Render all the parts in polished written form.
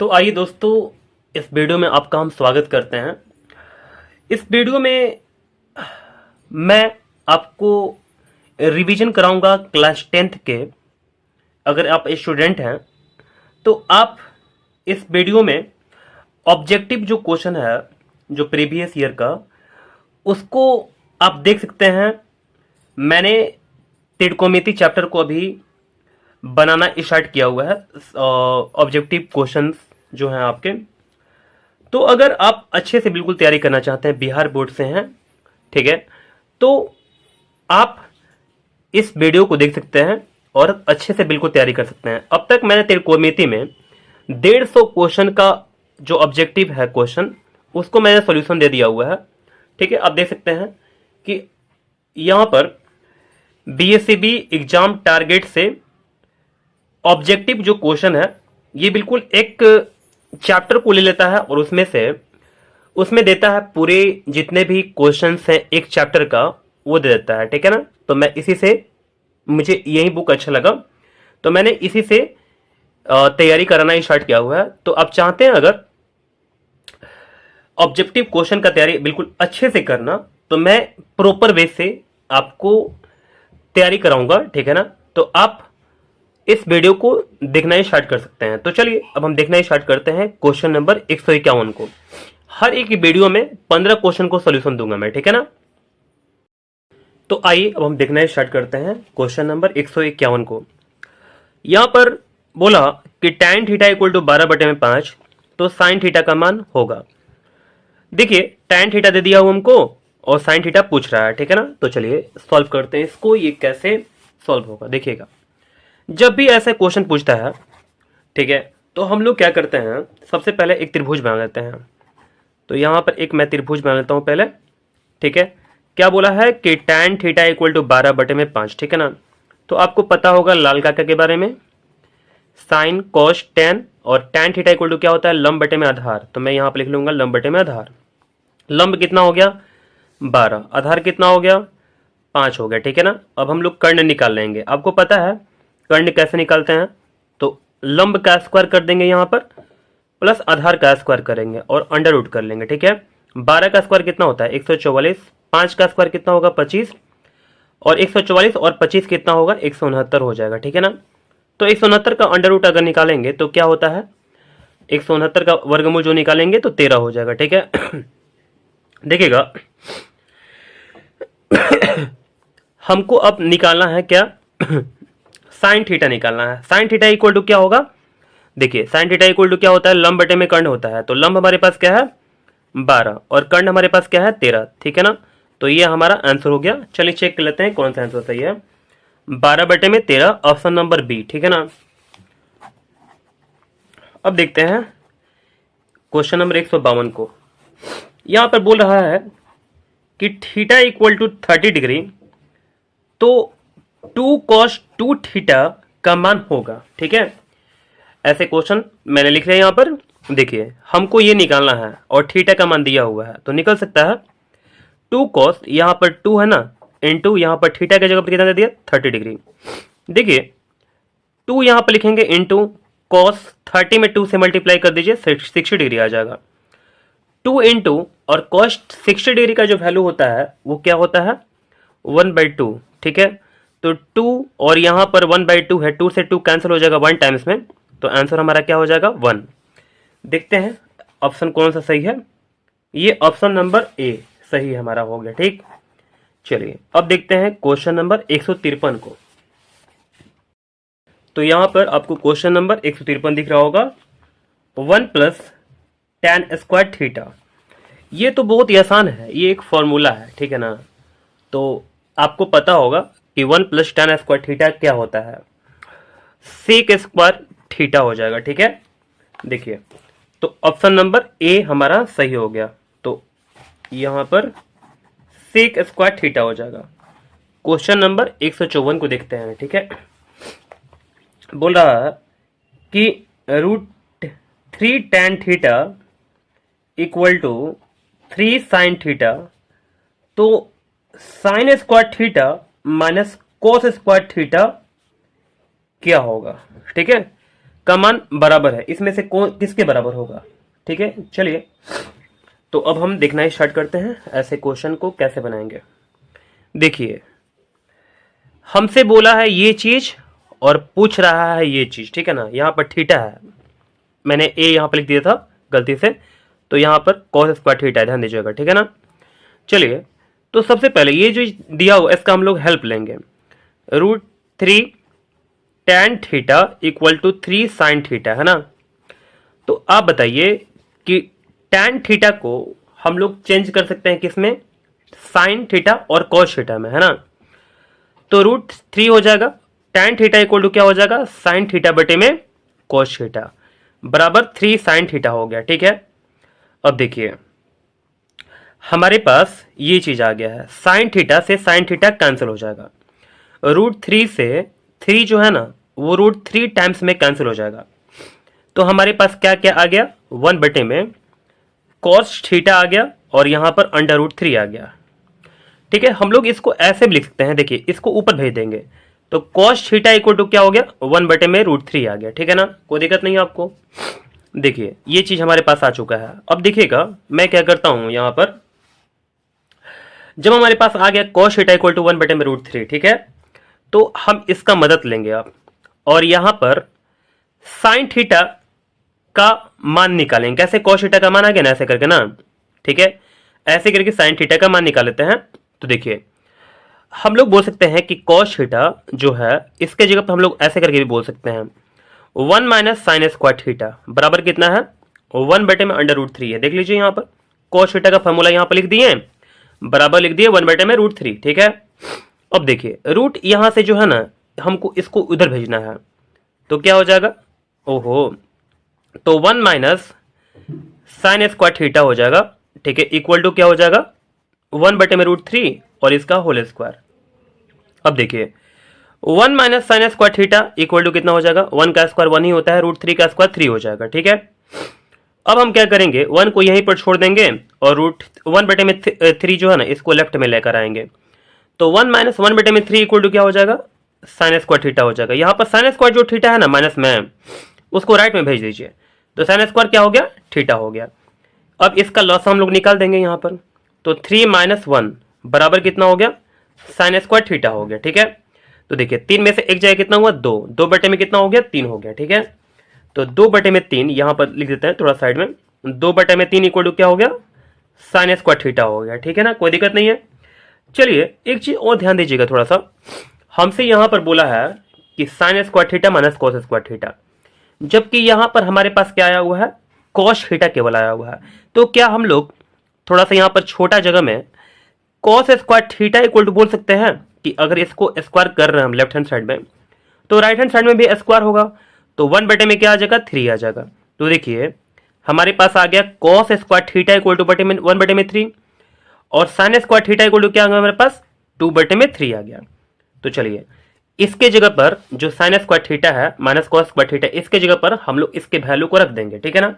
तो आइए दोस्तों, इस वीडियो में आपका हम स्वागत करते हैं। इस वीडियो में मैं आपको रिवीजन कराऊंगा क्लास 10th के। अगर आप स्टूडेंट हैं तो आप इस वीडियो में ऑब्जेक्टिव जो क्वेश्चन है, जो प्रीवियस ईयर का, उसको आप देख सकते हैं। मैंने त्रिकोणमिति चैप्टर को अभी बनाना स्टार्ट किया हुआ है, ऑब्जेक्टिव क्वेश्चंस जो हैं आपके। तो अगर आप अच्छे से बिल्कुल तैयारी करना चाहते हैं, बिहार बोर्ड से हैं, ठीक है, तो आप इस वीडियो को देख सकते हैं और अच्छे से बिल्कुल तैयारी कर सकते हैं। अब तक मैंने त्रिकोणमिति में 150 क्वेश्चन का जो ऑब्जेक्टिव है क्वेश्चन, उसको मैंने सॉल्यूशन दे दिया हुआ है। ठीक है, आप देख सकते हैं कि यहां पर बीएससीबी एग्जाम टारगेट से ऑब्जेक्टिव जो क्वेश्चन है, ये बिल्कुल एक चैप्टर को ले लेता है और उसमें देता है पूरे जितने भी क्वेश्चंस हैं एक चैप्टर का, वो दे देता है। ठीक है ना। तो मैं इसी से, मुझे यही बुक अच्छा लगा तो मैंने इसी से तैयारी कराना स्टार्ट किया हुआ है। तो आप चाहते हैं अगर ऑब्जेक्टिव क्वेश्चन का तैयारी बिल्कुल अच्छे से करना, तो मैं प्रॉपर वे से आपको तैयारी कराऊंगा। ठीक है ना। तो आप इस वीडियो को देखना स्टार्ट कर सकते हैं। तो चलिए अब हम देखना स्टार्ट करते हैं क्वेश्चन नंबर 151 को। हर एक वीडियो में 15 क्वेश्चन को सॉल्यूशन दूंगा मैं। ठीक है ना। तो आइए अब हम देखना स्टार्ट करते हैं क्वेश्चन नंबर 151 को। यहां पर बोला कि tan थीटा इक्वल टू 12/5, तो sin थीटा का मान होगा। देखिए tan थीटा दे दिया हुआ हमको और sin थीटा पूछ रहा है। ठीक है ना। तो चलिए सॉल्व करते हैं इसको। ये कैसे सॉल्व होगा देखिएगा। जब भी ऐसा क्वेश्चन पूछता है, ठीक है, तो हम लोग क्या करते हैं, सबसे पहले एक त्रिभुज बना लेते हैं। तो यहां पर एक मैं त्रिभुज बना लेता हूं पहले। ठीक है, क्या बोला है कि tan थीटा इक्वल टू 12/5। ठीक है ना। तो आपको पता होगा लाल काका के बारे में, साइन कॉस tan, और tan थीटा इक्वल टू क्या होता है, लंब बटे में आधार। तो मैं यहां पर लिख लूंगा लंब बटे में आधार। लंब कितना हो गया 12, आधार कितना हो गया 5 हो गया। ठीक है ना। अब हम लोग कर्ण निकाल लेंगे। आपको पता है कर्ण कैसे निकालते हैं, तो लंब का स्क्वायर कर देंगे यहां पर, प्लस आधार का स्क्वायर करेंगे और अंडर रूट कर लेंगे। ठीक है। 12 का स्क्वायर कितना होता है 144, 5 का स्क्वायर कितना होगा 25, और 144 और 25 कितना होगा 169 हो जाएगा। ठीक है ना। तो 169 का अंडर रूट अगर निकालेंगे तो क्या होता है, 169 का वर्गमूल जो निकालेंगे तो 13 हो जाएगा। ठीक है। देखिएगा हमको अब निकालना है क्या साइन थीटा निकालना है। साइन थीटा इक्वल टू क्या होगा, देखिए साइन थीटा इक्वल टू क्या होता है, लंब बटे में कर्ण होता है। तो लंब हमारे पास क्या है 12 और कर्ण हमारे पास क्या है 13। ठीक है ना। तो ये हमारा आंसर हो गया। चलिए चेक कर लेते हैं कौन सा आंसर सही है। 12/13, ऑप्शन नंबर बी। ठीक है ना। अब देखते हैं क्वेश्चन नंबर 152 को। यहां पर बोल रहा है कि थीटा इक्वल टू 30 डिग्री, तो 2 cos 2 थीटा का मान होगा। ठीक है, ऐसे क्वेश्चन मैंने लिख लिया यहां पर। देखिए हमको ये निकालना है और थीटा का मान दिया हुआ है, तो निकल सकता है 2 cos, यहां पर 2 है ना, इंटू यहां पर थीटा की जगह पर कितना दे दिया 30 डिग्री। देखिए 2 यहां पर लिखेंगे इंटू cos 30 में 2 से मल्टीप्लाई कर दीजिए 60 डिग्री आ जाएगा। 2 इंटू और cos 60 डिग्री का जो वैल्यू होता है वो क्या होता है 1/2। ठीक है, तो 2 और यहां पर 1/2 है, 2 से 2 कैंसिल हो जाएगा 1 टाइम्स में, तो आंसर हमारा क्या हो जाएगा 1। देखते हैं ऑप्शन कौन सा सही है। ये ऑप्शन नंबर ए सही हमारा हो गया। ठीक, चलिए अब देखते हैं क्वेश्चन नंबर 153 को। तो यहां पर आपको क्वेश्चन नंबर 153 दिख रहा होगा, 1 + tan स्क्वायर थीटा। ये तो बहुत ही आसान है, ये एक फॉर्मूला है। ठीक है ना। तो आपको पता होगा कि 1 + tan स्क्वायर थीटा क्या होता है, सेक स्क्वायर थीटा हो जाएगा। ठीक है, देखिए तो ऑप्शन नंबर ए हमारा सही हो गया। तो यहां पर सेक स्क्वायर थीटा हो जाएगा। क्वेश्चन नंबर 154 को देखते हैं। ठीक है, बोल रहा है कि √3 tan theta equal to 3 sin theta, तो sine square theta minus cos square theta क्या होगा। ठीक है, का मान बराबर है, इसमें से कौन किसके बराबर होगा। ठीक है, चलिए तो अब हम देखना ही स्टार्ट करते हैं ऐसे क्वेश्चन को कैसे बनाएंगे। देखिए हमसे बोला है ये चीज और पूछ रहा है ये चीज, ठीक है ना। यहाँ पर थीटा है, मैंने ए यहाँ पर लिख दिया था गलती से, तो यहाँ पर cos स्क्वायर थीटा है, ध्यान दीजिएगा, ठीक है ना। चलिए तो सबसे पहले ये जो दिया हुआ इसका हम लोग हेल्प लेंगे। √3 tan theta equal to 3 sin theta, है ना। तो आप बताइए कि tan थीटा को हम लोग चेंज कर सकते हैं किसमें, sin थीटा और cos थीटा में, है ना। तो √3 हो जाएगा, tan थीटा इक्वल टू क्या हो जाएगा, sin थीटा बटे में cos थीटा बराबर 3 sin थीटा हो गया, ठीक है। अब देखिए हमारे पास ये चीज आ गया है, sin थीटा से sin थीटा कैंसिल हो जाएगा, √3 से 3 जो है ना वो √3 टाइम्स में कैंसिल हो जाएगा। तो हमारे पास क्या क्या आ गया, 1 बटे में cos थीटा आ गया और यहां पर √3 आ गया, ठीक है। हम लोग इसको ऐसे भी लिख सकते हैं, देखिए इसको ऊपर भेज देंगे तो cos थीटा इक्वल टू क्या हो गया, 1 बटे में √3 आ गया, ठीक है ना, कोई दिक्कत नहीं है आपको। देखिए ये चीज हमारे पास आ चुका है। अब देखिएगा मैं क्या करता हूं, यहां पर जब हमारे पास आ गया cos थीटा इक्वल टू 1 बटे में √3, ठीक है, तो हम इसका मदद लेंगे आप और यहां पर sin थीटा का मान निकालेंगे। कैसे, cos थीटा का मान आ गया ना ऐसे करके ना, ठीक है, ऐसे करके sin थीटा का मान निकाल लेते हैं। तो देखिए हम लोग बोल सकते हैं कि cos थीटा जो है इसके जगह पर हम लोग ऐसे करके भी बोल सकते हैं 1 माइनस साइन स्क्वायर थीटा बराबर कितना है, 1 बटे में √3 है। देख लीजिए यहाँ पर cos थीटा का फॉर्मूला यहाँ पर लिख दिए, बराबर लिख दिए 1 बटे में √3, ठीक है। अब देखिए रूट यहां से जो है ना हमको इसको उधर भेजना है, तो क्या हो जाएगा, ओहो, तो 1 माइनस साइन स्क्वायर थीटा हो जाएगा, ठीक है, इक्वल टू क्या हो जाएगा 1 बटे में √3 और इसका होल स्क्वायर। अब देखिए 1 minus sine square theta equal to कितना हो जाएगा, 1 का स्क्वायर 1 ही होता है, √3 का स्क्वायर 3 हो जाएगा, ठीक है। अब हम क्या करेंगे, 1 को यहीं पर छोड़ देंगे और √1 बटे में 3 जो है ना इसको लेफ्ट में लेकर आएंगे, तो 1 माइनस 1 बटे में 3 इक्वल टू क्या हो जाएगा, साइन स्क्वायर थीटा हो जाएगा। यहाँ पर साइन स्क्वायर जो थीटा है ना माइनस में, उसको राइट में भेज दीजिए, तो साइन स्क्वायर क्या हो गया, थीटा हो गया। अब इसका लॉस हम लोग निकाल देंगे यहाँ पर, तो 3 माइनस 1 बराबर कितना हो गया, साइन स्क्वायर थीटा हो गया, ठीक है। तो देखिए 3 में से एक जगह कितना हुआ, 2, 2 बटे में कितना हो गया, 3 हो गया, ठीक है। तो 2 बटे में 3 यहाँ पर लिख देते हैं थोड़ा साइड में, 2 बटे में 3 इक्वल टू क्या हो गया, साइन स्क्वायर थीटा हो गया, ठीक है ना, कोई दिक्कत नहीं है। चलिए एक चीज और ध्यान दीजिएगा थोड़ा सा, हमसे यहां पर बोला है कि sign square theta minus cos square theta, जबकि यहां पर हमारे पास क्या आया हुआ है, कॉस थीटा केवल आया हुआ है। तो क्या हम लोग थोड़ा सा यहां पर छोटा जगह में cos square theta equal to बोल सकते हैं कि अगर इसको स्क्वायर कर रहे हैं हम लेफ्ट हैंड साइड में, तो राइट हैंड साइड में भी स्क्वायर होगा, तो 1 बटे में क्या आ जाएगा, 3 आ जाएगा। तो देखिए हमारे पास आ गया cos square theta equal to 1 बटे में 3 और sine square theta equal to क्या आ गया हमारे पास, 2 बटे में 3 आ गया। तो चलिए इसके जगह पर जो साइन स्क्वायर थीटा है माइनस कॉस स्क्वायर थीटा, इसके जगह पर हम लोग इसके वैल्यू को रख देंगे, ठीक है ना।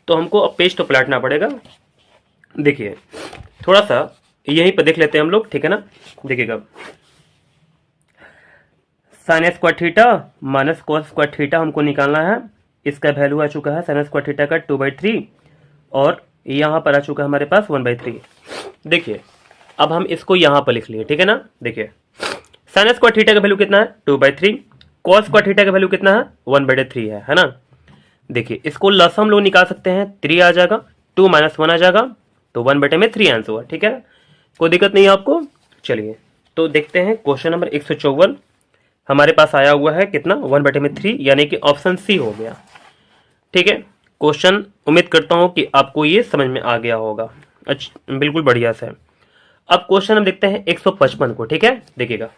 तो हमको अब पेज तो पलटना पड़ेगा, देखिए थोड़ा सा यहीं पर देख लेते हैं हम लोग, ठीक है ना। देखिएगा sign square theta minus cos square theta हमको निकालना है, इसका वैल्यू आ चुका है साइन स्क्वायर थीटा का 2/3 और यहां पर आ चुका है हमारे पास 1/3। देखिए अब हम इसको यहां पर लिख लिए, ठीक है ना। देखिए साइन स्क्वायर थीटा का वैल्यू कितना है, 2/3, कॉस स्क्वायर थीटा का वैल्यू कितना है, 1/3 है ना। देखिए इसको लस हम लोग निकाल सकते हैं, 3 आ जाएगा, 2 माइनस 1 आ जाएगा, तो 1 बटे में 3 आंसर हुआ, ठीक है, कोई दिक्कत नहीं है आपको। चलिए तो देखते हैं क्वेश्चन नंबर 154 हमारे पास आया हुआ है कितना, 1 बटे में 3, यानी कि ऑप्शन सी हो गया, ठीक है। क्वेश्चन उम्मीद करता हूं कि आपको ये समझ में आ गया होगा, अच्छा बिल्कुल बढ़िया से। अब क्वेश्चन हम देखते हैं 155 को, ठीक है। देखिएगा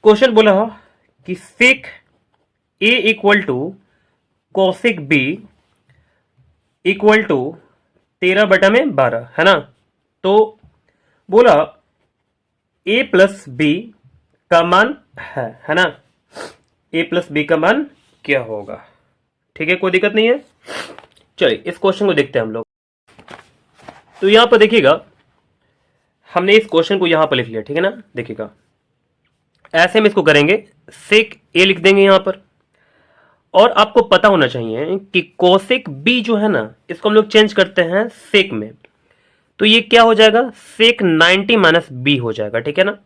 क्वेश्चन बोला हो कि sec A equal to cosec B equal to 13 बटा में 12, है ना। तो बोला ए प्लस बी का मान है ना, ए प्लस बी का मान क्या होगा, ठीक है, कोई दिक्कत नहीं है। चलिए इस क्वेश्चन को देखते हैं हम लोग। तो यहां पर देखिएगा हमने इस क्वेश्चन को यहां पर लिख लिया, ठीक है ना। देखिएगा ऐसे में इसको करेंगे, सेक ए लिख देंगे यहां पर, और आपको पता होना चाहिए कि कोसेक बी जो है ना, इसको हम लोग चेंज करते हैं सेक में, तो ये क्या हो जाएगा, सेक 90 माइनस बी हो जाएगा, ठीक है ना।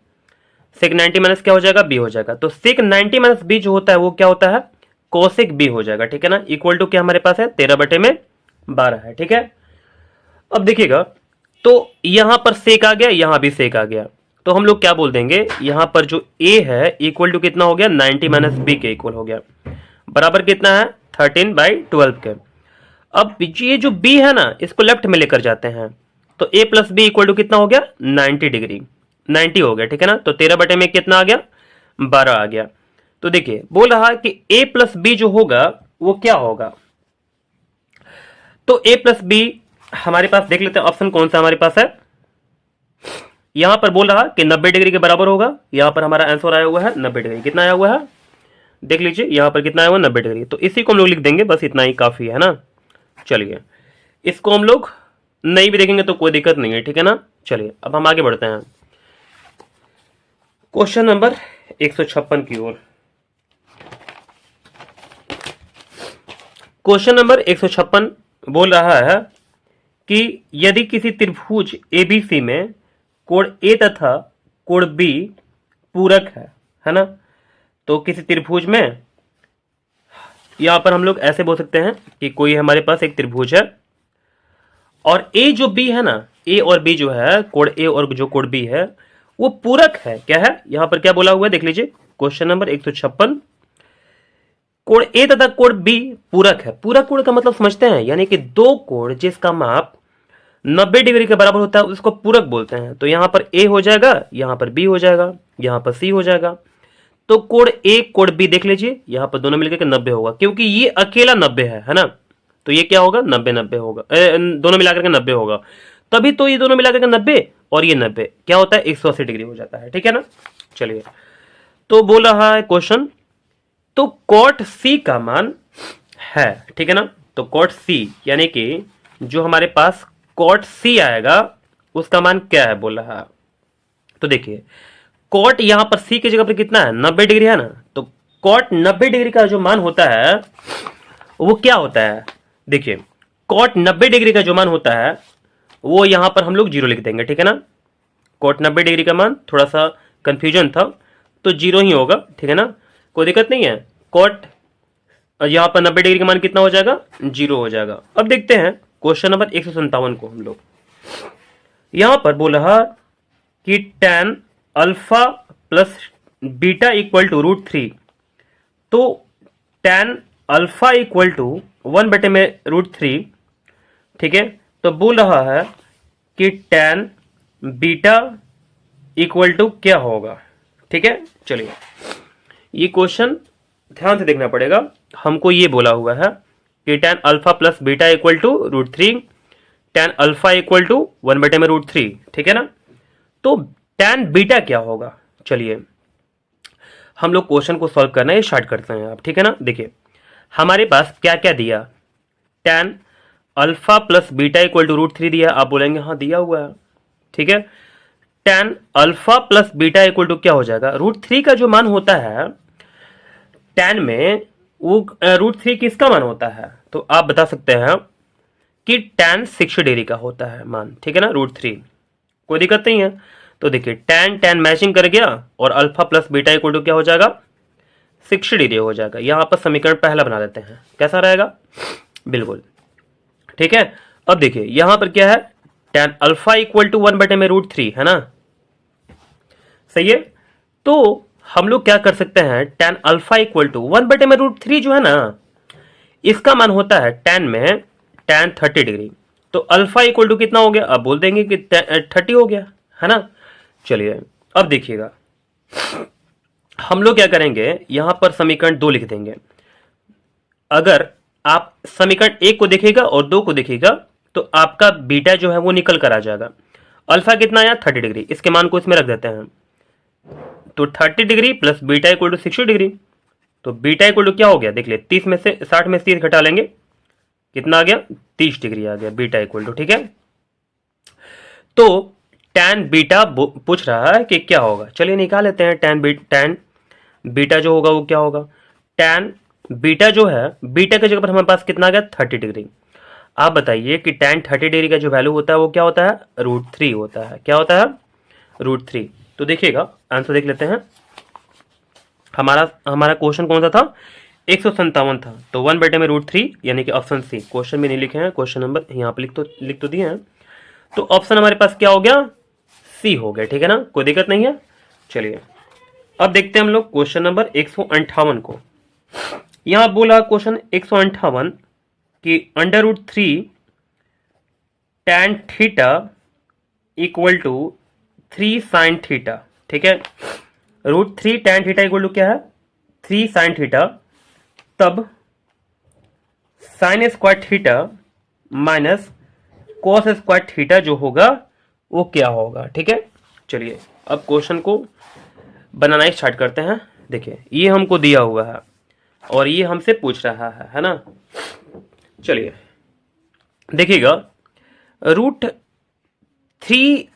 सेक 90 माइनस क्या हो जाएगा, बी हो जाएगा। तो सेक 90 माइनस बी जो होता है वो क्या होता है, कोसेक बी हो जाएगा, ठीक है ना। इक्वल टू क्या हमारे पास है, 13/12 है, ठीक है। अब देखिएगा, तो यहां पर सेक आ गया, यहां भी सेक आ गया, तो हम लोग क्या बोल देंगे, यहां पर जो ए है इक्वल टू कितना हो गया, 90 माइनस बी के इक्वल हो गया, बराबर कितना है, 13/12 के। अब ये जो बी है ना, इसको लेफ्ट में लेकर जाते हैं, तो ए प्लस बी इक्वल टू कितना हो गया, 90 डिग्री, 90 हो गया, ठीक है ना। तो 13/में कितना आ गया, 12 आ गया। तो देखिए बोल रहा है कि ए प्लस बी जो होगा वो क्या होगा, तो ए प्लस बी हमारे पास देख लेते हैं ऑप्शन कौन सा हमारे पास है। यहां पर बोल रहा कि 90 डिग्री के बराबर होगा, यहां पर हमारा आंसर आया हुआ है 90 डिग्री। कितना आया हुआ है, देख लीजिए यहां पर कितना आया हुआ, 90 डिग्री। तो इसी को हम लोग लिख देंगे, बस इतना ही काफी है ना। चलिए इसको हम लोग नहीं भी देखेंगे तो कोई दिक्कत नहीं है, ठीक है ना। चलिए अब हम आगे बढ़ते हैं क्वेश्चन नंबर 156 की ओर। क्वेश्चन नंबर 156 बोल रहा है कि यदि किसी त्रिभुज एबीसी में कोण ए तथा कोण बी पूरक है ना। तो किसी त्रिभुज में, यहां पर हम लोग ऐसे बोल सकते हैं कि कोई हमारे पास एक त्रिभुज है और ए जो बी है ना, ए और बी जो है, कोण ए और जो कोण बी है वो पूरक है। क्या है, यहां पर क्या बोला हुआ है, देख लीजिए क्वेश्चन नंबर 156, कोण ए तथा कोण बी पूरक है। पूरक कोण का मतलब समझते हैं, यानी कि दो कोण जिसका माप 90 डिग्री के बराबर होता है उसको पूरक बोलते हैं। तो यहां पर ए हो जाएगा, यहां पर बी हो जाएगा, यहां पर सी हो जाएगा। तो कोण ए कोण बी देख लीजिए, यहां पर दोनों मिलकर 90 होगा, क्योंकि ये अकेला 90 है ना। तो ये क्या होगा, 90 होगा, दोनों मिलाकर के 90 होगा, तभी तो ये दोनों मिलाकर के 90 और ये 90 क्या होता है, 180 डिग्री हो जाता है, ठीक है ना। चलिए तो बोल रहा है क्वेश्चन, तो कॉट सी का मान है, ठीक है ना। तो कॉट सी यानी कि जो हमारे पास कॉट सी आएगा उसका मान क्या है बोल रहा है। तो देखिए कॉट यहां पर सी की जगह पर कितना है, 90 डिग्री है ना। तो कॉट 90 डिग्री का जो मान होता है वो क्या होता है, देखिए कॉट 90 डिग्री का जो मान होता है वो यहां पर हम लोग 0 लिख देंगे, ठीक है ना। कॉट 90 डिग्री का मान, थोड़ा सा कंफ्यूजन था तो 0 ही होगा, ठीक है ना, कोई दिक्कत नहीं है। कॉट यहां पर 90 डिग्री का मान कितना हो जाएगा, 0 हो जाएगा। अब देखते हैं क्वेश्चन नंबर 157 को। हम लोग यहां पर बोल रहा कि tan alpha plus beta equal to √3। तो tan अल्फा इक्वल टू 1/√3, ठीक है। तो बोल रहा है कि tan बीटा इक्वल टू क्या होगा, ठीक है। चलिए ये क्वेश्चन ध्यान से देखना पड़ेगा। हमको ये बोला हुआ है कि tan alpha plus beta equal to √3, tan alpha equal to 1/√3, ठीक है ना। तो tan बीटा क्या होगा, चलिए हम लोग क्वेश्चन को सॉल्व करना है स्टार्ट करते हैं आप, ठीक है ना। देखिए हमारे पास क्या क्या दिया, tan alpha plus beta equal to √3 दिया। आप बोलेंगे हाँ दिया हुआ है, ठीक है। tan alpha plus beta equal to क्या हो जाएगा, √3 का जो मान होता है tan में वो √3 किसका मान होता है, तो आप बता सकते हैं कि tan 60 डिग्री का होता है मान, ठीक है ना, √3, कोई दिक्कत नहीं है। तो देखिए tan मैचिंग कर गया और alpha plus beta equal to क्या हो जाएगा, 60 डिग्री हो जाएगा। यहां पर समीकरण पहला बना देते हैं, कैसा रहेगा, बिल्कुल ठीक है। अब देखिए यहां पर क्या है, tan अल्फा इक्वल टू 1/√3 है ना, सही है। तो हम लोग क्या कर सकते हैं, tan अल्फा इक्वल टू 1/√3 जो है ना, इसका मान होता है tan में tan 30 डिग्री। तो अल्फा इक्वल टू कितना हो गया, अब बोल देंगे कि 30 हो गया, है ना। चलिए अब देखिएगा हम लोग क्या करेंगे, यहां पर समीकरण 2 लिख देंगे। अगर आप समीकरण 1 को देखिएगा और 2 को देखिएगा तो आपका बीटा जो है वो निकल कर आ जाएगा। अल्फा कितना आया, 30 डिग्री, इसके मान को इसमें रख देते हैं। तो 30 degree plus beta equal to 60 degree. तो बीटा इक्वल टू क्या हो गया, देख ले 30 में से 60 में 30 घटा लेंगे, कितना आ गया, 30 डिग्री आ गया बीटा इक्वल टू, ठीक है। तो tan बीटा पूछ रहा है कि क्या होगा, चलिए निकाल लेते हैं। tan बीटा जो होगा वो क्या होगा, tan बीटा जो है, बीटा की जगह पर हमारे पास कितना आ गया 30 डिग्री। आप बताइए कि tan 30 डिग्री का जो वैल्यू होता है वो क्या होता है, √3 होता है। क्या होता है, √3। तो देखिएगा आंसर देख लेते हैं। हमारा हमारा क्वेश्चन कौन सा था, 157 था, तो 1/√3 यानी कि ऑप्शन सी। क्वेश्चन में नहीं लिखे हैं, क्वेश्चन नंबर यहाँ पे लिख तो दिए हैं, तो ऑप्शन हमारे पास क्या हो गया, सी हो गया। ठीक है ना, कोई दिक्कत नहीं है। चलिए अब देखते हैं हम लोग क्वेश्चन नंबर 158 को। यहां बोला क्वेश्चन 158 कि √3 tan theta equal to 3 sin theta. ठीक है, √3 tan थीटा इक्वल टू क्या है, 3 sin थीटा, तब sin square theta minus cos square theta जो होगा वो क्या होगा। ठीक है, चलिए अब क्वेश्चन को बनाना स्टार्ट करते हैं। देखिए ये हमको दिया हुआ है और ये हमसे पूछ रहा है ना। चलिए देखिएगा, √3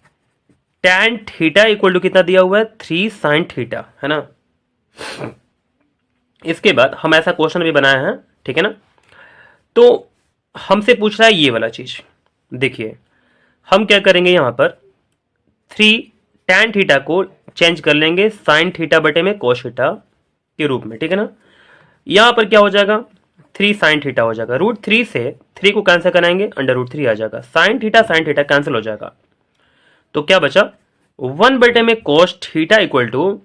tan थीटा इक्वल टू कितना दिया हुआ है, 3 sin थीटा, है ना। इसके बाद हम ऐसा क्वेश्चन भी बनाए हैं, ठीक है ना। तो हमसे पूछ रहा है ये वाला चीज। देखिए हम क्या करेंगे, यहां पर 3 tan थीटा को चेंज कर लेंगे sin थीटा बटे में cos थीटा के रूप में। ठीक है ना, यहां पर क्या हो जाएगा, 3 sin थीटा हो जाएगा। √3 से 3 को कैंसिल कराएंगे, √3 आ जाएगा। sin थीटा कैंसिल हो जाएगा, तो क्या बचा, 1 बटे में cos थीटा इक्वल टू,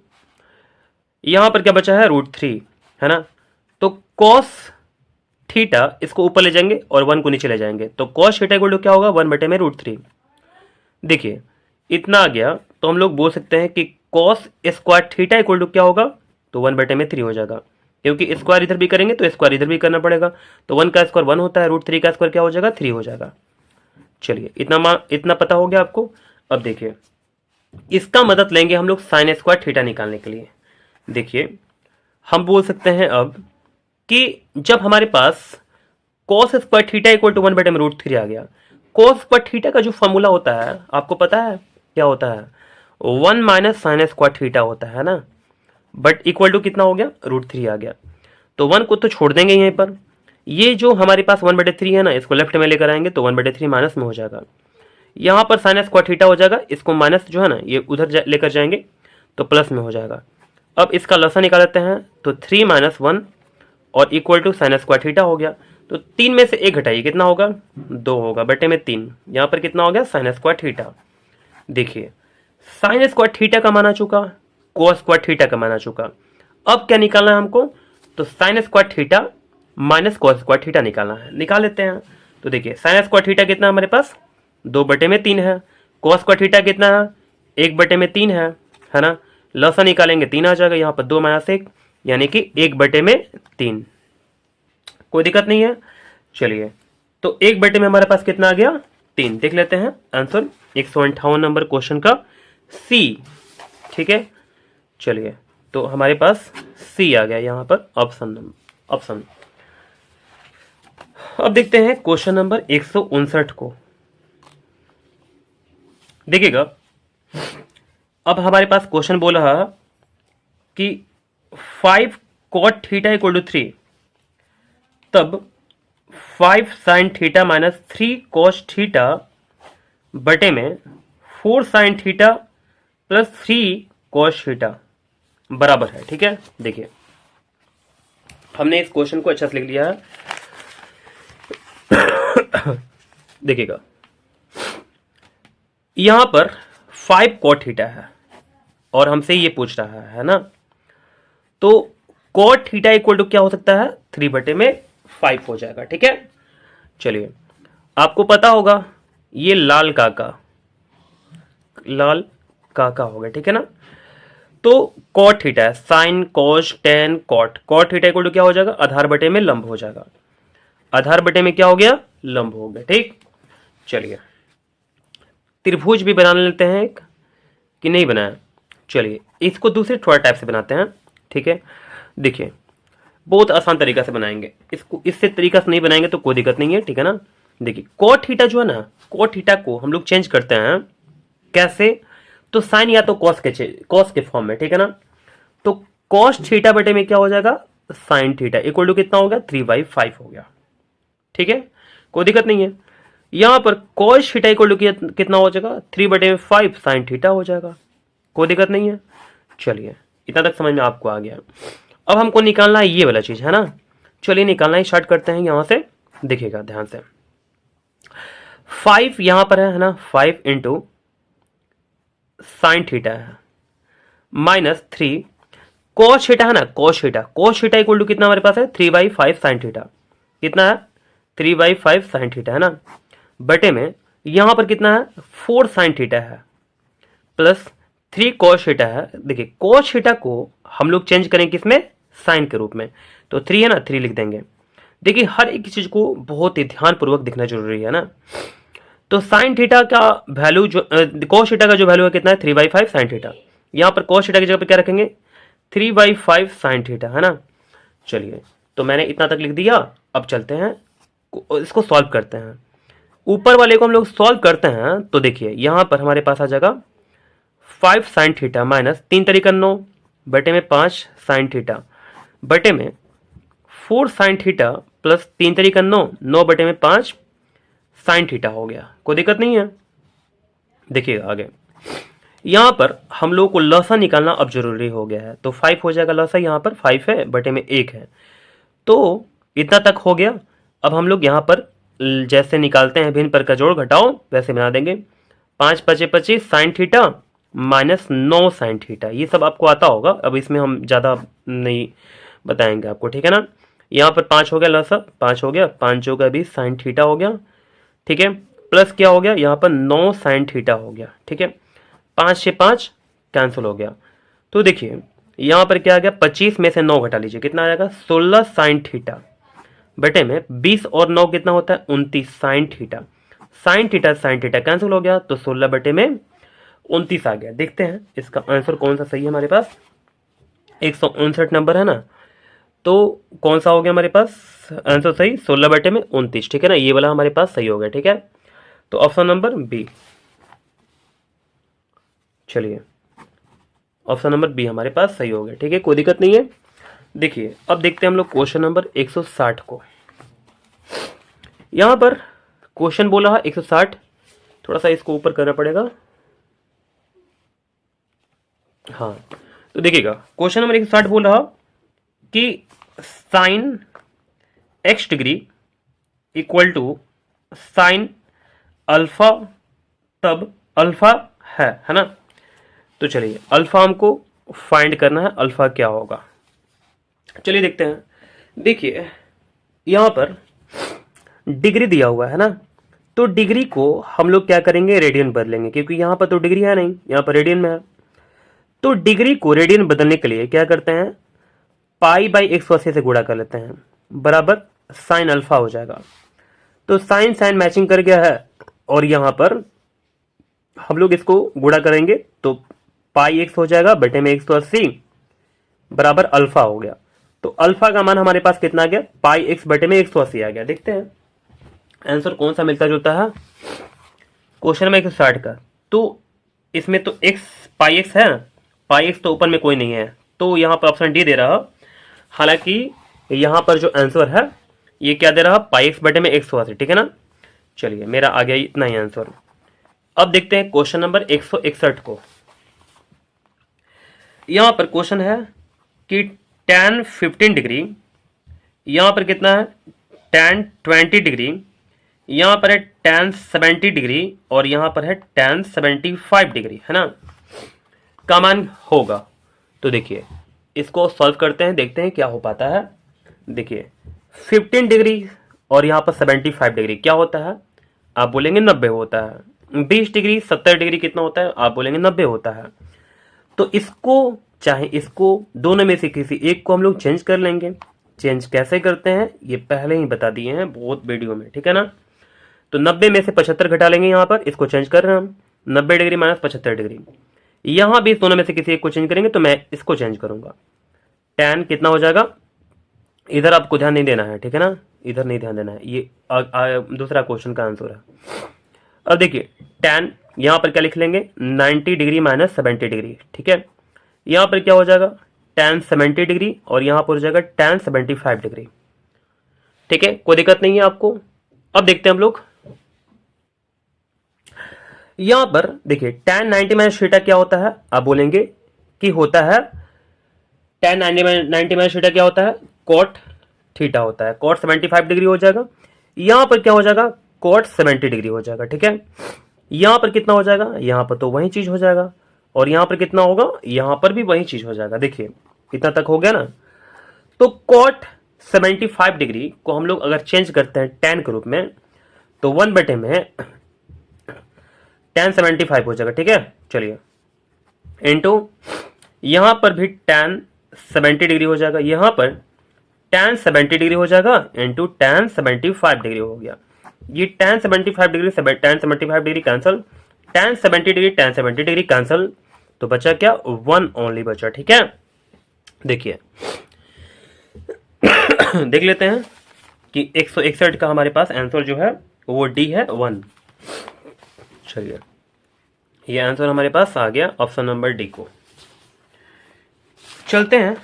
यहां पर क्या बचा है, √3, है ना। तो cos थीटा इसको ऊपर ले जाएंगे और 1 को नीचे ले जाएंगे, तो cos थीटा इक्वल टू क्या होगा, 1 बटे में √3। देखिए इतना आ गया, तो हम लोग बोल सकते हैं कि cos square theta equal to क्या होगा, तो 1 बटे में 3 हो जाएगा, क्योंकि स्क्वायर इधर भी करेंगे तो स्क्वायर इधर भी करना पड़ेगा। तो 1 का स्क्वायर 1 होता है, √3 का स्क्वायर क्या हो जाएगा, 3 हो जाएगा। चलिए इतना पता हो गया आपको। अब देखिए इसका मदद लेंगे हम लोग sin स्क्वायर थीटा निकालने के लिए। देखिए हम बोल सकते हैं अब कि जब हमारे पास cos square theta equal to 1 बटे में √3 आ गया, cos स्क्वायर थीटा का जो फॉर्मूला होता है आपको पता है क्या होता है, 1 माइनस sin स्क्वायर थीटा होता है ना, बट इक्वल टू कितना हो गया, √3 आ गया। तो 1 को तो छोड़ देंगे यहीं पर, ये जो हमारे पास 1/3 है ना, इसको लेफ्ट में लेकर आएंगे तो 1/3 माइनस में हो जाएगा। यहाँ पर sin स्क्वायर थीटा हो जाएगा, इसको माइनस जो है ना ये उधर लेकर जाएंगे तो प्लस में हो जाएगा। अब इसका लसा निकाल लेते हैं, तो 3 - 1 और equal to sin square theta हो गया। तो 3 में से 1 घटाइए, कितना होगा, 2 होगा, बटे में 3। यहाँ पर कितना हो गया, sin स्क्वायर थीटा। देखिए sin स्क्वायर थीटा का मान आ चुका, cos स्क्वायर थीटा का मान आ चुका। अब क्या निकालना है हमको, तो sin square theta minus cos square theta निकालना है, निकाल लेते हैं। तो देखिए sin स्क्वायर थीटा कितना हमारे पास, 2 बटे में 3 है। cos स्क्वायर थीटा कितना है, 1 बटे में 3 है ना। लसा निकालेंगे 3 आ जाएगा, यहाँ पर 2 - 1 यानी कि 1 बटे में 3। कोई दिक्कत नहीं है। चलिए तो 1 बटे में हमारे पास कितना आ गया, 3। देख लेते हैं आंसर 158 नंबर क्वेश्चन का सी। ठीक है, चलिए तो हमारे पास सी आ गया यहाँ पर ऑप्शन। अब देखते हैं क्वेश्चन नंबर 159 को। देखिएगा अब हमारे पास क्वेश्चन बोल रहा है कि 5 cot थीटा इक्वल टू 3, तब 5 sin theta minus 3 cos theta बटे में 4 sin theta plus 3 cos theta बराबर है। ठीक है, देखिए हमने इस क्वेश्चन को अच्छा से लिख लिया है। देखिएगा यहां पर 5 cot थीटा है और हमसे ये पूछ रहा है ना, तो cot थीटा इक्वल टू क्या हो सकता है, 3 बटे में 5 हो जाएगा। ठीक है, चलिए आपको पता होगा ये लाल काका हो गया। ठीक है ना, तो cot थीटा है, sin cos tan cot theta equal to क्या हो जाएगा, आधार बटे में लंब हो जाएगा। आधार बटे में क्या हो गया, लंब हो गया। ठीक, चलिए त्रिभुज भी बना लेते हैं एक, कि नहीं बनाया। चलिए इसको दूसरे थोड़ा टाइप से बनाते हैं। ठीक है, देखिए बहुत आसान तरीका से बनाएंगे इसको, इससे तरीका से नहीं बनाएंगे तो कोई दिक्कत नहीं है। ठीक है ना, देखिए cot थीटा जो है ना, cot थीटा को हम लोग चेंज करते हैं कैसे, तो साइन या तो cos के फॉर्म में। ठीक है ना, तो cos थीटा बटे में क्या हो जाएगा, साइन थीटा इक्वल टू कितना हो गया 3/5 हो गया। ठीक है, कोई दिक्कत नहीं है। यहां पर कॉस थीटा इक्वल टू कितना हो जाएगा 3/5 साइन थीटा हो जाएगा, कोई दिक्कत नहीं है। चलिए इतना तक समझ में आपको आ गया। अब हमको निकालना है ये वाला चीज है ना, चलिए निकालना ही स्टार्ट करते हैं। यहां से देखिएगा ध्यान से, 5 यहां पर है ना, 5 इंटू साइन थीटा है -3 कॉस थीटा है ना, कॉस थीटा इक्वल टू कितना हमारे पास है 3/5 साइन थीटा, कितना है 3/5 साइन थीटा है ना, बटे में यहां पर कितना है 4 साइन थीटा है प्लस 3 कॉस थीटा है। देखिए कॉस थीटा को हम लोग चेंज करें किसमें, साइन के रूप में, तो 3 है ना 3 लिख देंगे। देखिए हर एक चीज को बहुत ही ध्यानपूर्वक दिखना जरूरी है ना। तो साइन थीटा का वैल्यू जो कॉस थीटा का जो वैल्यू है कितना है 3/5 साइन थीटा, यहां पर कॉस थीटा की जगह पर क्या रखेंगे 3/5 साइन थीटा है ना। चलिए तो मैंने इतना तक लिख दिया। अब चलते हैं इसको सॉल्व करते हैं। ऊपर वाले को हम लोग सॉल्व करते हैं तो देखिए यहां पर हमारे पास आ जाएगा 5 साइन थीटा माइनस 3 तरीका 9 बटे में 5 साइन थीटा बटे में 4 साइन थीटा प्लस 3 तरीका 9 बटे में 5 साइन थीटा हो गया, कोई दिक्कत नहीं है। देखिएगा आगे यहां पर हम लोग को लसा निकालना अब जरूरी हो गया है, तो 5 हो जाएगा लसा, यहां पर 5 है बटे में 1 है, तो इतना तक हो गया। अब हम लोग यहां पर जैसे निकालते हैं भिन्न पर का जोड़ घटाओ वैसे बना देंगे। 5 पचे 25 sine theta minus 9 sine theta, ये सब आपको आता होगा, अब इसमें हम ज़्यादा नहीं बताएंगे आपको, ठीक है ना। यहाँ पर 5 हो गया लसा, 5 हो गया, 5 होगा 20 साइन थीटा हो गया, ठीक है, प्लस क्या हो गया यहाँ पर 9 साइन थीटा हो गया, ठीक है, 5 से 5 कैंसिल हो गया। तो देखिए यहाँ पर क्या आ गया 25 में से 9 घटा लीजिए कितना आ जाएगा 16 साइन थीटा बटे में 20 और 9 कितना होता है 29 sine theta. Sine theta cancel हो गया तो 16 बटे में 29 आ गया। देखते हैं इसका आंसर कौन सा सही है हमारे पास, 159 नंबर है ना, तो कौन सा हो गया हमारे पास आंसर सही 16 बटे में 29, ठीक है ना, ये वाला हमारे पास सही हो गया, ठीक है। तो ऑप्शन नंबर बी, चलिए ऑप्शन नंबर बी हमारे पास सही हो गया, ठीक है, कोई दिक्कत नहीं है। देखिए अब देखते हैं हम लोग क्वेश्चन नंबर 160 को। यहां पर क्वेश्चन बोला है 160, थोड़ा सा इसको ऊपर करना पड़ेगा, हाँ। तो देखिएगा क्वेश्चन नंबर 160 बोल रहा कि sine x degree equal to sine alpha, तब अल्फा है ना। तो चलिए अल्फा हमको फाइंड करना है, अल्फा क्या होगा, चलिए देखते हैं। देखिए यहां पर डिग्री दिया हुआ है ना, तो डिग्री को हम लोग क्या करेंगे रेडियन बदलेंगे, क्योंकि यहां पर तो डिग्री है नहीं, यहां पर रेडियन में है। तो डिग्री को रेडियन बदलने के लिए क्या करते हैं π/180 से गुणा कर लेते हैं, बराबर साइन अल्फा हो जाएगा। तो साइन साइन मैचिंग कर गया है और यहां पर हम लोग इसको गुणा करेंगे तो πx हो जाएगा बटे में 180 बराबर अल्फा हो गया। तो अल्फा का मान हमारे पास कितना आ गया πx बटे में 180 आ गया। देखते हैं आंसर कौन सा मिलता जुलता है क्वेश्चन में 160 का। तो इसमें तो πx है, πx तो ऊपर में कोई नहीं है, तो यहां पर ऑप्शन डी दे रहा। हालांकि यहां पर जो आंसर है ये क्या दे रहा πx बटे में 180, ठीक है ना। चलिए मेरा आ गया इतना ही आंसर। अब देखते हैं क्वेश्चन नंबर 161 को। यहां पर क्वेश्चन है कि tan 15 डिग्री, यहां पर कितना है tan 20 डिग्री, यहां पर है tan 70 डिग्री और यहां पर है tan 75 डिग्री, है ना, का मान होगा। तो देखिए इसको सॉल्व करते हैं, देखते हैं क्या हो पाता है। देखिए 15 डिग्री और यहां पर 75 डिग्री क्या होता है, आप बोलेंगे 90 होता है। 20 डिग्री 70 डिग्री कितना होता है, आप बोलेंगे 90 होता है। तो इसको चाहे इसको दोनों में से किसी एक को हम लोग चेंज कर लेंगे। चेंज कैसे करते हैं ये पहले ही बता दिए हैं बहुत वीडियो में, ठीक है ना। तो 90 में से 75 घटा लेंगे, यहां पर इसको चेंज कर रहे हैं हम, 90 डिग्री माइनस 75 डिग्री। यहां भी दोनों में से किसी एक को चेंज करेंगे, तो मैं इसको चेंज करूंगा। tan कितना हो जाएगा, इधर आपको ध्यान नहीं देना है, ठीक है ना, इधर नहीं ध्यान देना है, ये दूसरा क्वेश्चन का आंसर है। अब देखिए tan यहां पर क्या लिख लेंगे 90 डिग्री माइनस 70 डिग्री, ठीक है। यहां पर क्या हो जाएगा tan 70 डिग्री और यहां पर हो जाएगा tan 75 डिग्री। ठीक है, कोई दिक्कत नहीं है आपको। अब देखते हैं हम लोग, यहां पर देखिए tan 90 माइनस थीटा क्या होता है, आप बोलेंगे कि होता है tan 90 माइनस थीटा क्या होता है, cot थीटा होता है। cot 75 डिग्री हो जाएगा, यहां पर क्या हो जाएगा, cot 70 डिग्री हो जाएगा। ठीक है, यहां पर कितना हो जाएगा, यहां पर तो वही चीज हो जाएगा, और यहां पर कितना होगा, यहां पर भी वही चीज हो जाएगा। देखिए इतना तक हो गया ना। तो cot 75 डिग्री को हम लोग अगर चेंज करते हैं tan के रूप में, तो 1 में tan 75 हो जाएगा। ठीक है, चलिए इनटू यहां पर भी tan 70 डिग्री हो जाएगा, यहां पर tan 70 डिग्री हो जाएगा इनटू tan 75 डिग्री हो गया। ये tan 75 degree tan 75 degree cancel, tan 70 degree cancel, तो बचा क्या, 1 ओनली बचा। ठीक है, देखिए देख लेते हैं कि 161 का हमारे पास आंसर जो है वो डी है 1। चलिए ये आंसर हमारे पास आ गया ऑप्शन नंबर डी को। चलते हैं,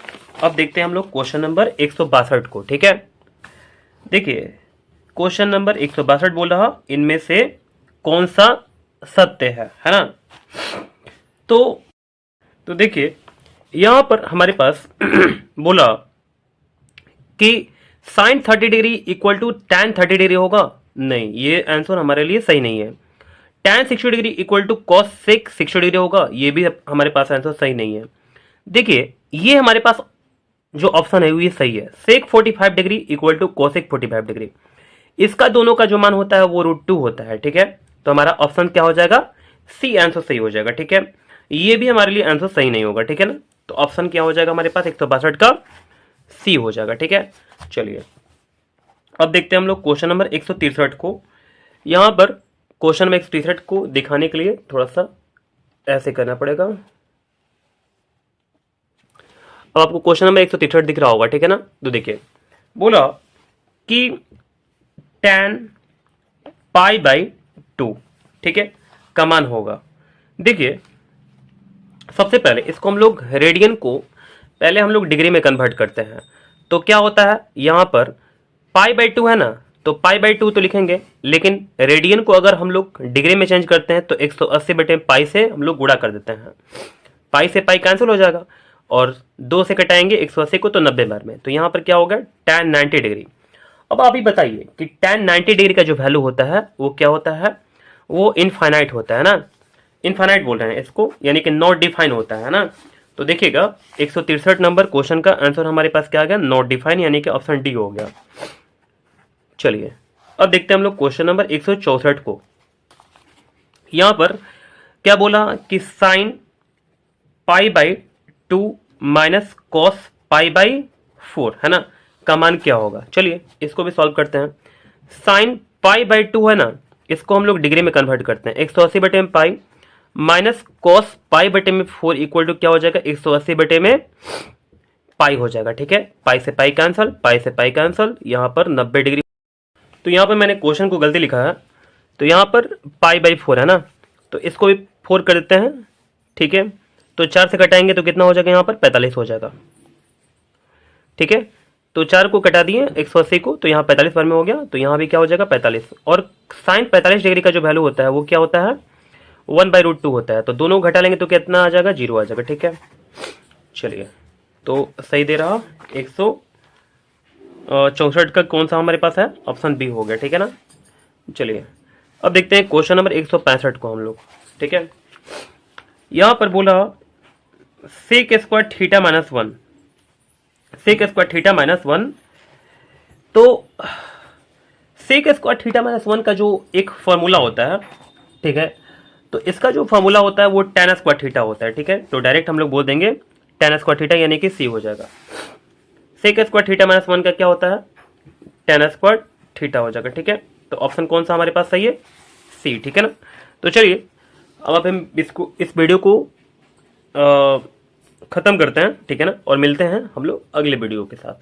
अब देखते हैं हम लोग क्वेश्चन नंबर 162 को। ठीक है, देखिए क्वेश्चन नंबर 162 बोल रहा इनमें से कौन सा सत्य है ना। तो देखिए यहां पर हमारे पास बोला कि sine 30 degree equal to tan 30 degree होगा, नहीं ये आंसर हमारे लिए सही नहीं है। tan 60 degree equal to cos 60 degree होगा, ये भी हमारे पास आंसर सही नहीं है। देखिए ये हमारे पास जो ऑप्शन है वो ये सही है, sec 45 degree equal to cosec 45 degree, इसका दोनों का जो मान होता है वो √2 होता है। ठीक है, तो हमारा ऑप्शन क्या हो जाएगा, सी आंसर सही हो जाएगा। ठीक है, ये भी हमारे लिए आंसर सही नहीं होगा। ठीक है ना, तो ऑप्शन क्या हो जाएगा हमारे पास 162 का सी हो जाएगा। ठीक है, चलिए अब देखते हैं हम लोग क्वेश्चन नंबर 163 को। यहां पर क्वेश्चन नंबर 163 को दिखाने के लिए थोड़ा सा ऐसे करना पड़ेगा। अब आपको क्वेश्चन नंबर 163 दिख रहा होगा। ठीक है ना, तो देखिए बोला कि tan π/2 ठीक है का मान होगा। देखिए सबसे पहले इसको हम लोग रेडियन को पहले हम लोग डिग्री में कन्वर्ट करते हैं, तो क्या होता है यहां पर π/2 है ना, तो π/2 तो लिखेंगे, लेकिन रेडियन को अगर हम लोग डिग्री में चेंज करते हैं तो 180/π से हम लोग गुणा कर देते हैं, पाई से पाई कैंसिल हो जाएगा और 2 से कटाएंगे 180 को तो 90 बार में, तो यहां पर क्या होगा tan 90 डिग्री। अब आप ही बताइए कि tan 90 डिग्री का जो वैल्यू होता है वो क्या होता है, वो इनफाइनाइट होता है ना, इनफाइनाइट बोल रहे हैं इसको, यानी कि नॉट डिफाइन होता है ना। तो देखिएगा 163 नंबर क्वेश्चन का आंसर हमारे पास क्या आ गया, नॉट डिफाइन, यानी कि ऑप्शन डी हो गया। चलिए अब देखते हैं हम लोग क्वेश्चन नंबर 164 को। यहां पर क्या बोला कि साइन π/2 माइनस कॉस π/4 है ना का मान क्या होगा। चलिए इसको भी सॉल्व करते हैं। साइन π/2 है ना, इसको हम लोग डिग्री में कन्वर्ट करते हैं, 180/π माइनस कॉस π/4 इक्वल टू क्या हो जाएगा, 180/π हो जाएगा। ठीक है, पाई से पाई कैंसल, पाई से पाई कैंसल, यहाँ पर 90 डिग्री। तो यहाँ पर मैंने क्वेश्चन को गलती लिखा है, तो यहाँ पर π/4 है ना, तो इसको भी 4 कर देते हैं। ठीक है, तो 4 से कटाएंगे तो कितना हो जाएगा, यहाँ पर 45 हो जाएगा। ठीक है, तो 4 को कटा दिए 180 को, तो यहाँ 45 बार में हो गया, तो यहाँ भी क्या हो जाएगा 45, और साइन 45 डिग्री का जो वैल्यू होता है वो क्या होता है, 1/√2 होता है, तो दोनों घटा लेंगे तो कितना आ जाएगा, 0 आ जाएगा। ठीक है, चलिए तो सही दे रहा 164 का कौन सा हमारे पास है, ऑप्शन बी हो गया। ठीक है ना, चलिए अब देखते हैं क्वेश्चन नंबर 165 को हम लोग। ठीक है, यहां पर बोला sec square theta minus 1, sec square theta minus 1, तो सेक स्क्वायर थीटा माइनस 1 का जो एक फॉर्मूला होता है, ठीक है, तो इसका जो फॉर्मूला होता है वो tan स्क्वायर थीटा होता है। ठीक है, तो डायरेक्ट हम लोग बोल देंगे tan स्क्वायर थीटा, यानी कि सी हो जाएगा। सेक स्क्वायर थीटा माइनस 1 का क्या होता है, tan स्क्वायर थीटा हो जाएगा। ठीक है, तो ऑप्शन कौन सा हमारे पास सही है, सी। ठीक है ना, तो चलिए अब हम इसको, इस वीडियो को खत्म करते हैं। ठीक है ना, और मिलते हैं हम लोग अगले वीडियो के साथ।